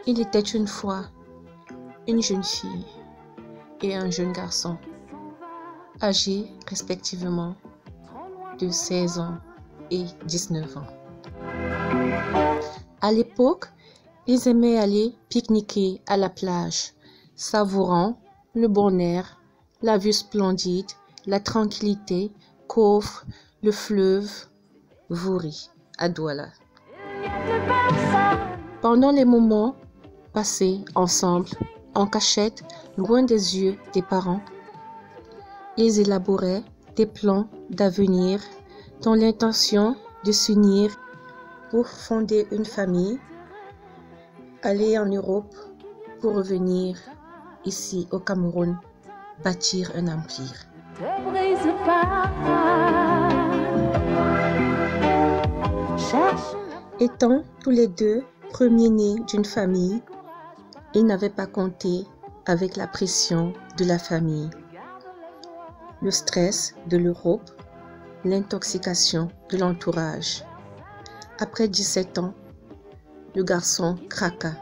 Il était une fois une jeune fille et un jeune garçon, âgés respectivement de 16 ans et 19 ans. À l'époque, ils aimaient aller pique-niquer à la plage, savourant le bon air, la vue splendide, la tranquillité qu'offre le fleuve Wouri à Douala. Pendant les moments passés ensemble, en cachette, loin des yeux des parents, ils élaboraient des plans d'avenir dans l'intention de s'unir pour fonder une famille, aller en Europe pour revenir ici au Cameroun, bâtir un empire. Étant tous les deux premiers-nés d'une famille, ils n'avaient pas compté avec la pression de la famille, le stress de l'Europe, l'intoxication de l'entourage. Après 17 ans, le garçon craqua,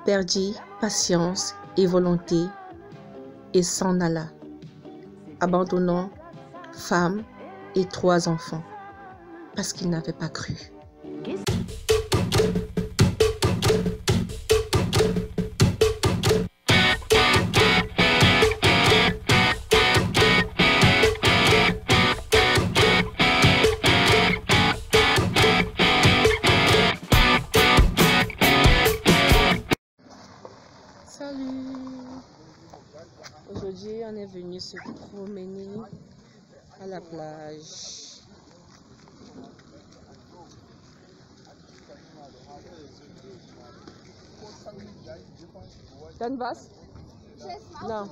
perdit patience et volonté et s'en alla, abandonnant femme et 3 enfants, parce qu'il n'avait pas cru. Salut! Aujourd'hui, on est venu se promener à la plage. Dann was? Non.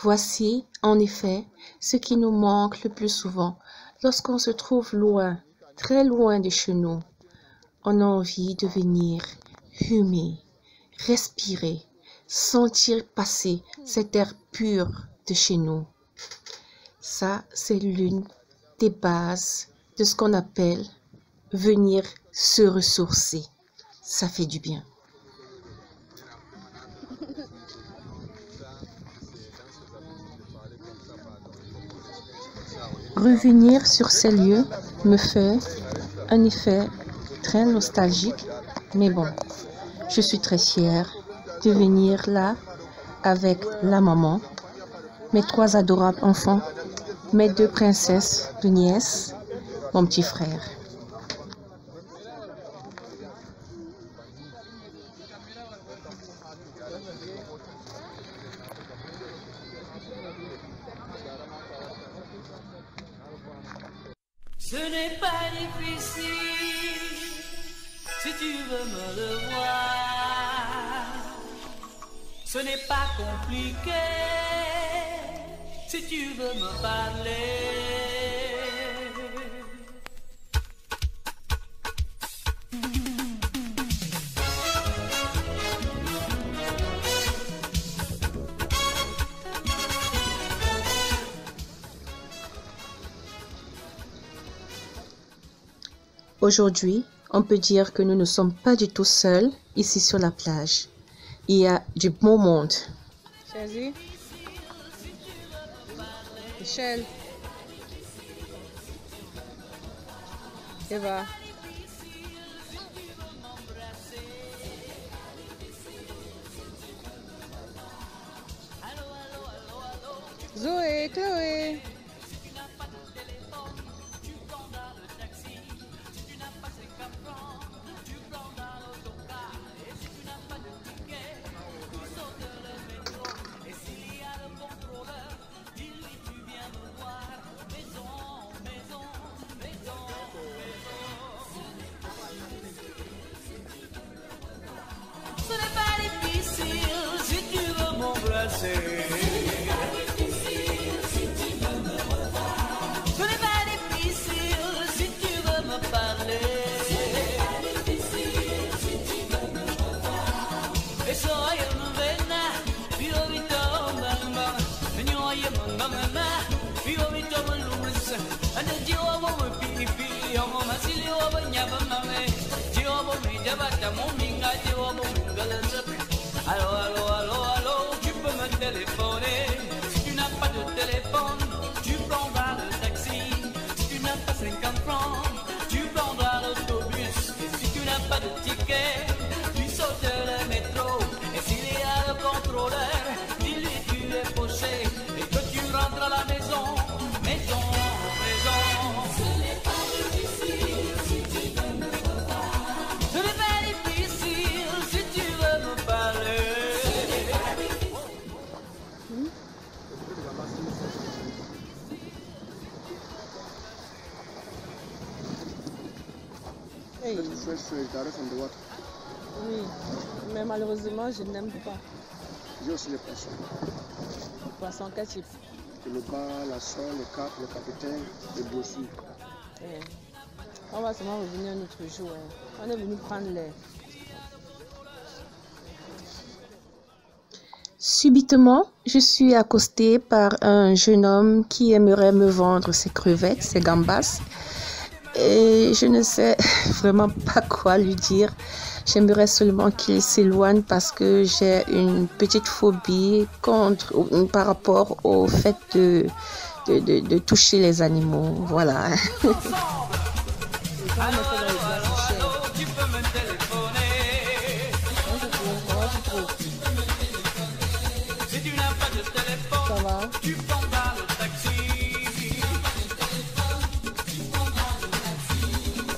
Voici, en effet, ce qui nous manque le plus souvent lorsqu'on se trouve loin, très loin de chez nous. On a envie de venir humer, respirer, sentir passer cet air pur de chez nous. Ça, c'est l'une des bases de ce qu'on appelle venir se ressourcer. Ça fait du bien. Revenir sur ces lieux me fait un effet très nostalgique, mais bon, je suis très fière de venir là avec la maman, mes 3 adorables enfants, mes 2 princesses de nièces, mon petit frère. Ce n'est pas difficile si tu veux me le voir. Ce n'est pas compliqué si tu veux me parler. Aujourd'hui, on peut dire que nous ne sommes pas du tout seuls ici sur la plage. Il y a du bon monde. Chazi, Michel, Eva, Zoé, Chloé. Ce n'est pas difficile si tu veux m'embrasser. Ce n'est pas difficile si tu veux me parler. Et soyez-moi vena, viro vito mama, nyoye mama, viro vito lumus, and the joe of a pipi, Allô, allô, allô, allô, tu peux me téléphoner. Si tu n'as pas de téléphone, tu prendras le taxi. Si tu n'as pas 50 francs, tu prendras l'autobus. Et si tu n'as pas de ticket, tu sautes le métro. Et s'il y a le contrôleur, dis-lui que tu es fauché et que tu rentres à la maison, maison, maison. Ce n'est pas difficile si tu veux me voir. Ce n'est pas difficile si tu veux me parler. Hey, Fresh direct from the water. oui, mais malheureusement, je n'aime pas J'ai aussi les poissons. le poisson quel type. Le bar, la sole, le cap, le capitaine, le bossu. Eh, on va seulement revenir un autre jour. Hein. On est venu prendre l'air. Subitement, je suis accostée par un jeune homme qui aimerait me vendre ses crevettes, ses gambas. Et je ne sais vraiment pas quoi lui dire. J'aimerais seulement qu'il s'éloigne parce que j'ai une petite phobie par rapport au fait de toucher les animaux. Voilà. Allô, allô, allô, allô, tu peux me téléphoner. Si tu n'as pas de téléphone, Ça va? tu prendras le taxi.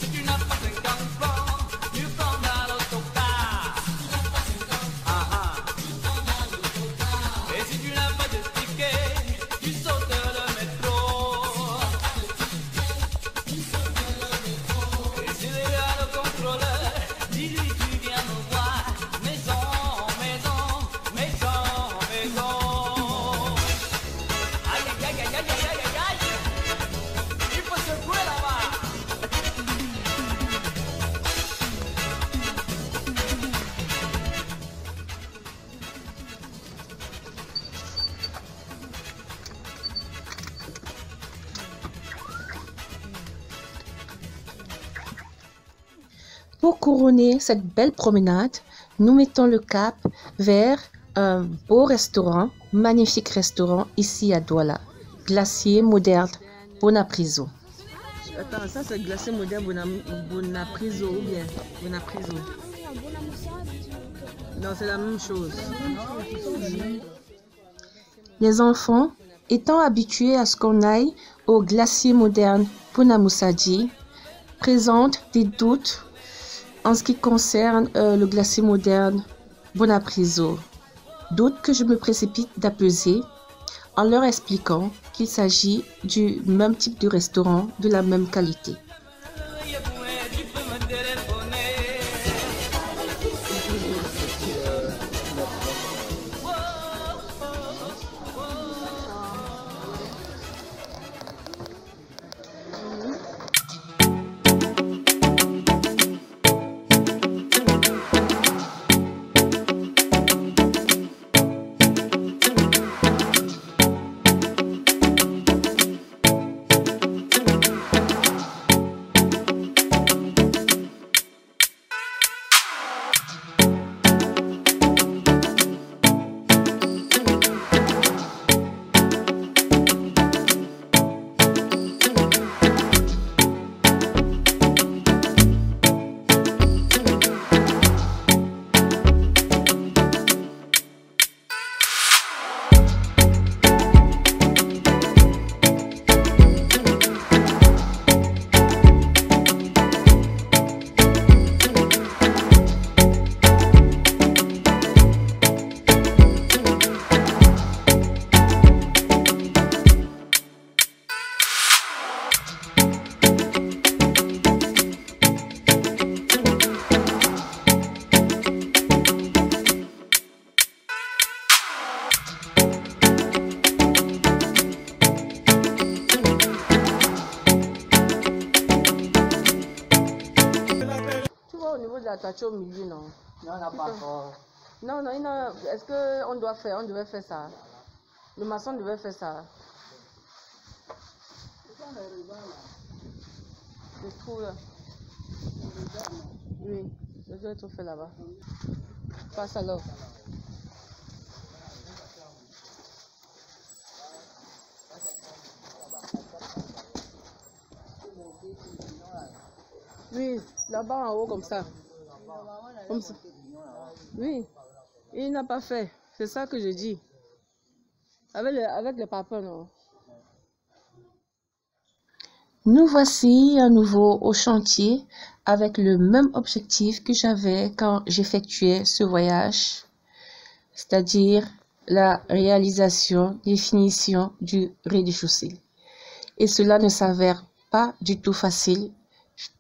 Si tu n'as pas 50 francs, tu prendras l'autocar. Ah ah. Et si tu n'as pas de ticket, tu sautes le métro. Et s'il y a le contrôleur, dis-lui que tu viens me voir. Maison, maison, maison, maison. Aïe, aïe, aïe, aïe, aïe, aïe, aïe, aïe. Il faut secouer là-bas. Pour couronner cette belle promenade, nous mettons le cap vers un beau restaurant, magnifique restaurant ici à Douala, Glacier Moderne Bonapriso. Attends, ça c'est Glacier Moderne Bonapriso ou bien Bonapriso? Non, c'est la même chose. Les enfants, étant habitués à ce qu'on aille au Glacier Moderne Bonamoussadji, présentent des doutes en ce qui concerne le glacier moderne Bonapriso. Doutes que je me précipite d'apaiser en leur expliquant qu'il s'agit du même type de restaurant, de la même qualité. Tu peux me téléphoner. attaché au milieu, non? Non, on n'a pas encore. Non, non, non. Est-ce qu'on doit faire, on devait faire ça? Le maçon devait faire ça. Le trou là. Oui, ça doit être fait là-bas. Passe alors. Oui, là-bas en haut comme ça. Comme ça. Oui, il n'a pas fait. C'est ça que je dis. Avec le papa, non. Nous voici à nouveau au chantier avec le même objectif que j'avais quand j'effectuais ce voyage, c'est-à-dire la réalisation des finitions du rez-de-chaussée. Et cela ne s'avère pas du tout facile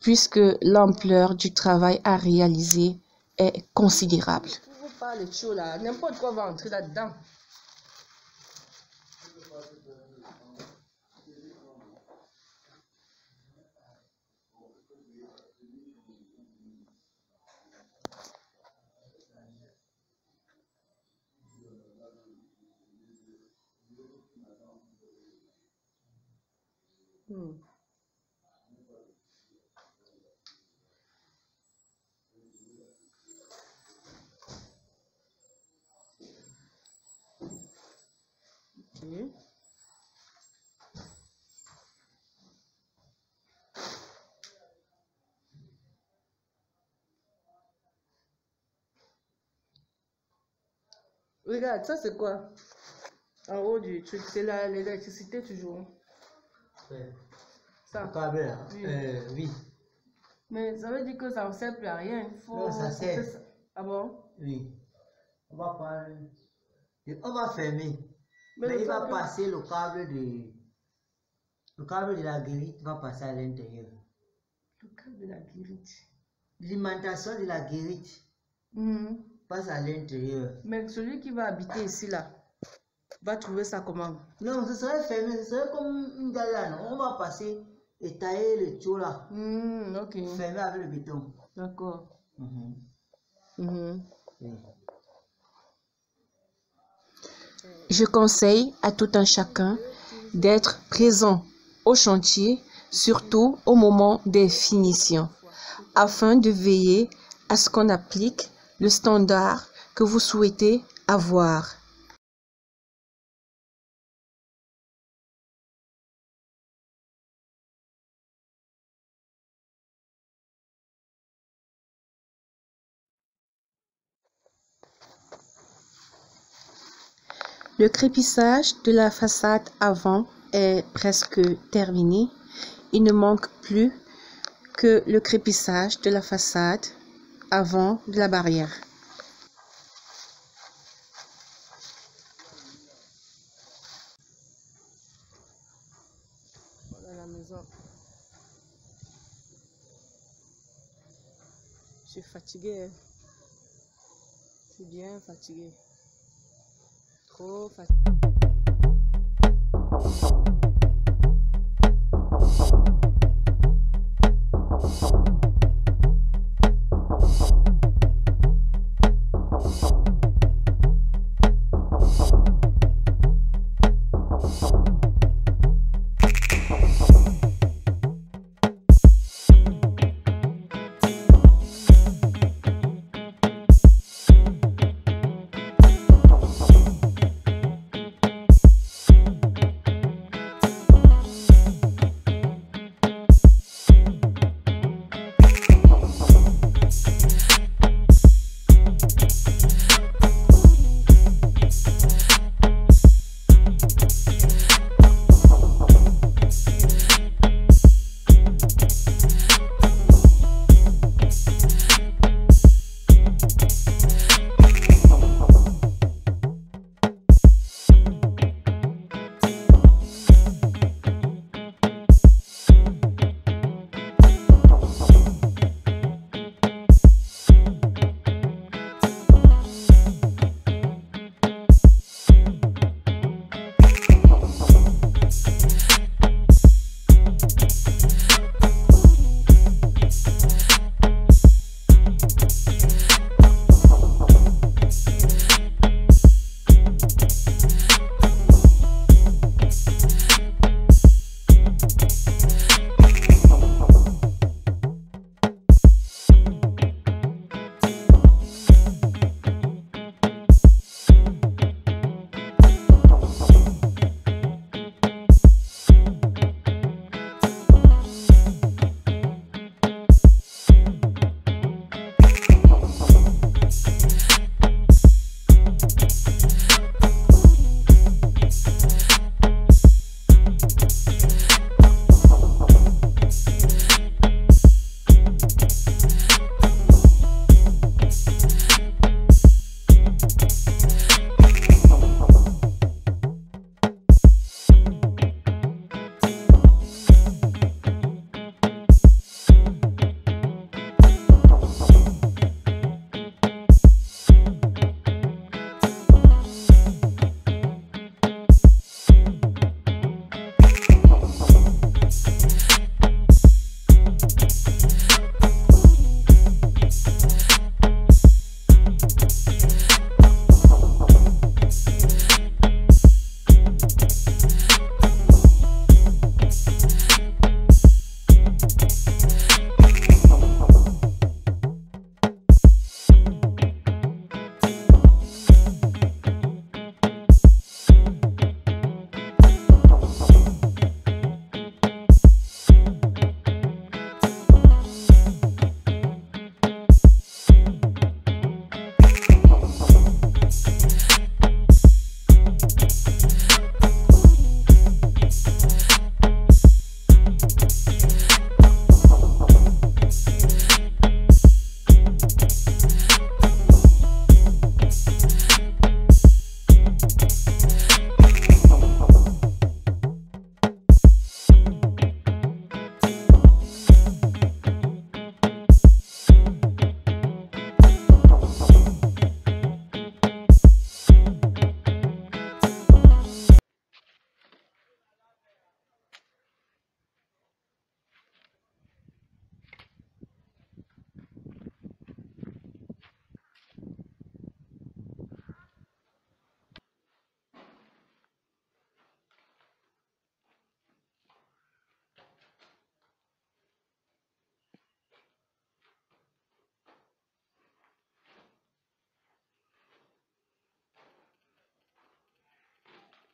puisque l'ampleur du travail à réaliser est considérable. Pas le chaud là, n'importe quoi va entrer là-dedans. Okay. Regarde, ça c'est quoi? En haut du truc, c'est l'électricité toujours. Ouais. Ça. Le câble là. Oui. Oui. Mais ça veut dire que ça ne sert plus à rien. Il faut Non, ça sert. ça. Ah bon? Oui. On va pas. On va fermer. Mais il va passer le câble de la guérite va passer à l'intérieur. Le câble de la guérite. L'alimentation de la guérite passe à l'intérieur. Mais celui qui va habiter ici là va trouver ça comment? Non, ce serait fermé, ce serait comme une galère. On va passer et tailler le tuyau là. Ok. Fermé avec le béton. D'accord. Oui. Je conseille à tout un chacun d'être présent au chantier, surtout au moment des finitions, afin de veiller à ce qu'on applique le standard que vous souhaitez avoir. Le crépissage de la façade avant est presque terminé. Il ne manque plus que le crépissage de la façade avant de la barrière. Voilà la maison. Je suis fatiguée. Je suis bien fatiguée. Trop fatiguée.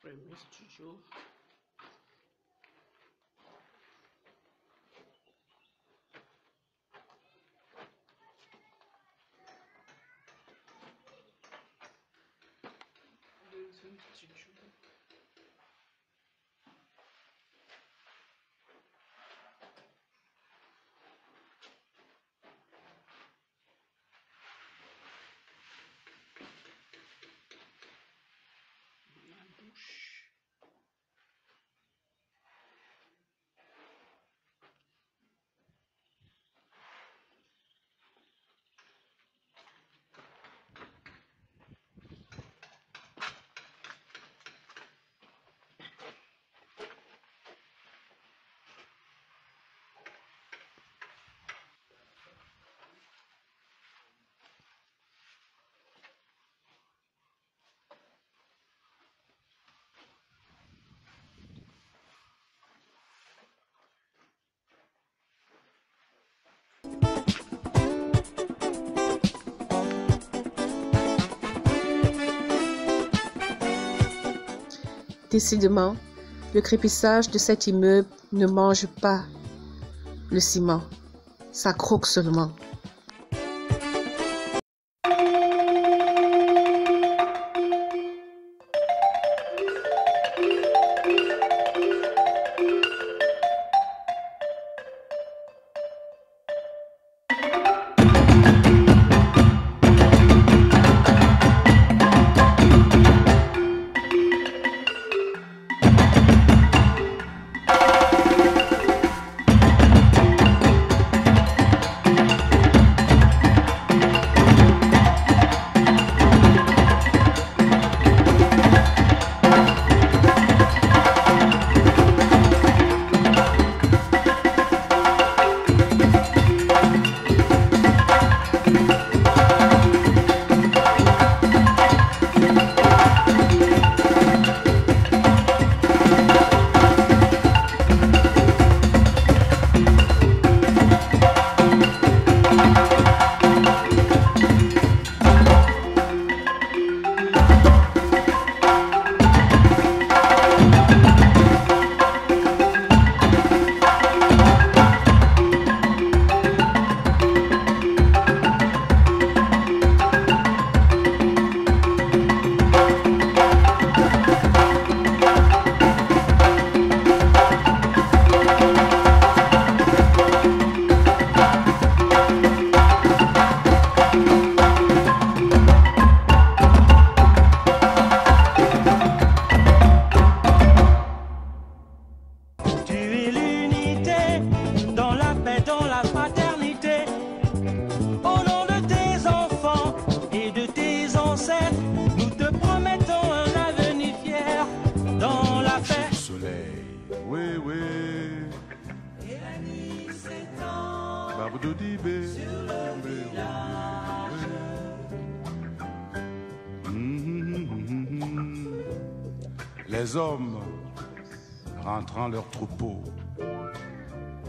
Premier studio. Deuxième studio. La douche. Décidément, le crépissage de cet immeuble ne mange pas le ciment, ça croque seulement. Les hommes, rentrant leur troupeau,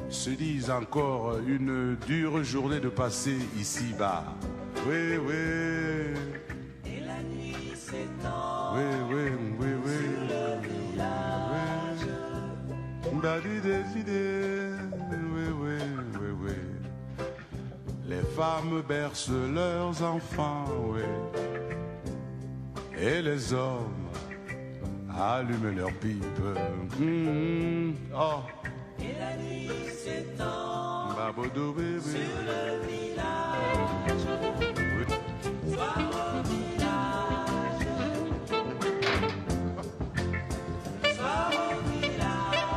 se disent encore une dure journée de passer ici-bas. Oui, oui. Et la nuit s'étend. Oui, oui, oui, oui. Sur le village. Oui, oui, oui, oui. Les femmes bercent leurs enfants, oui. Et les hommes allument leurs pipes. Oh. Et la nuit s'étend sur le village. Soir au village. Soir au village.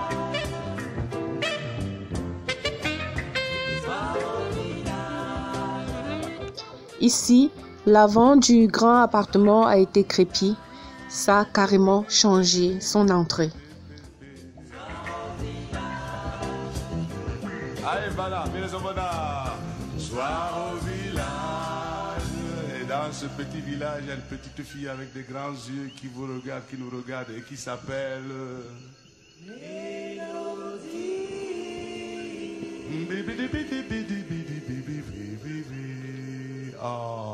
Soir au village. Ici, l'avant du grand appartement a été crépi. Ça a carrément changé son entrée. Allez, voilà, soir au village. Et dans ce petit village, il y a une petite fille avec des grands yeux qui vous regarde, qui nous regarde et qui s'appelle Mélodie. Oh.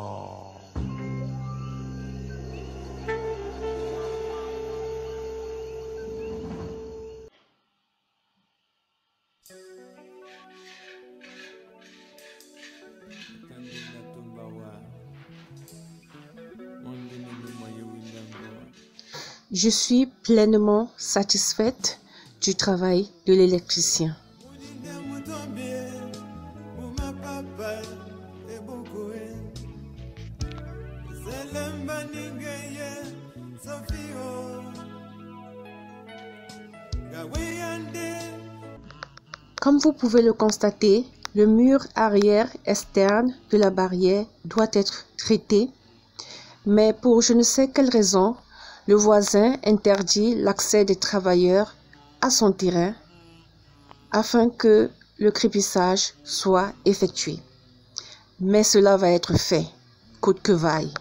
Je suis pleinement satisfaite du travail de l'électricien. Comme vous pouvez le constater, le mur arrière externe de la barrière doit être traité, mais pour je ne sais quelle raison, le voisin interdit l'accès des travailleurs à son terrain afin que le crépissage soit effectué. Mais cela va être fait, coûte que vaille.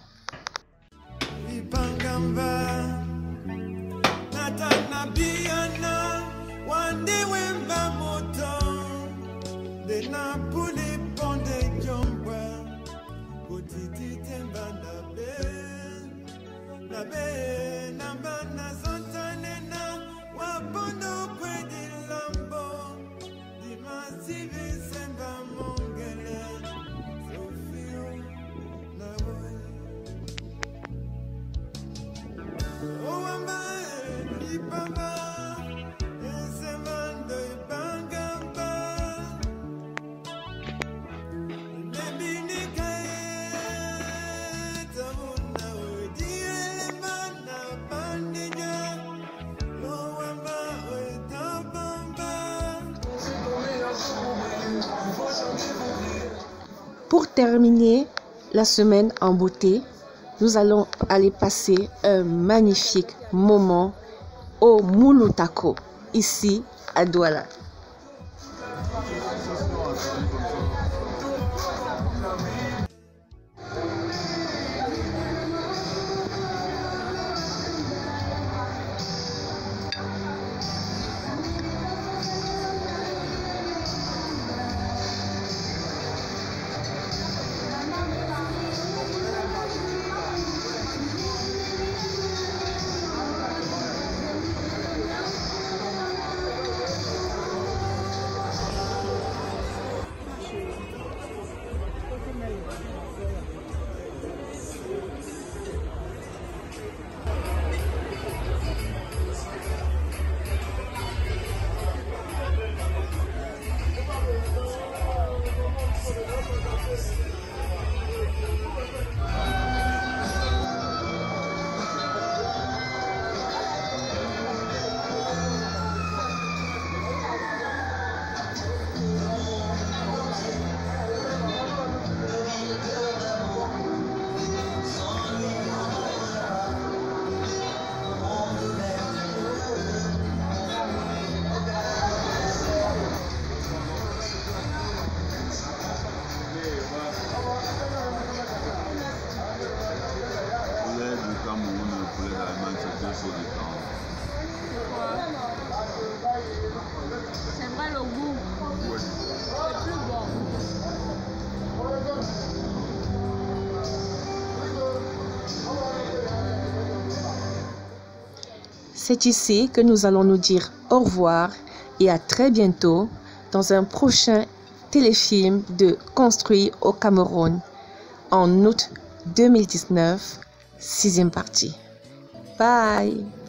Pour terminer la semaine en beauté, nous allons aller passer un magnifique moment au Mulutako, ici à Douala. C'est vrai le goût. C'est plus bon. C'est ici que nous allons nous dire au revoir et à très bientôt dans un prochain téléfilm de Construit au Cameroun en août 2019, 6e partie. Bye!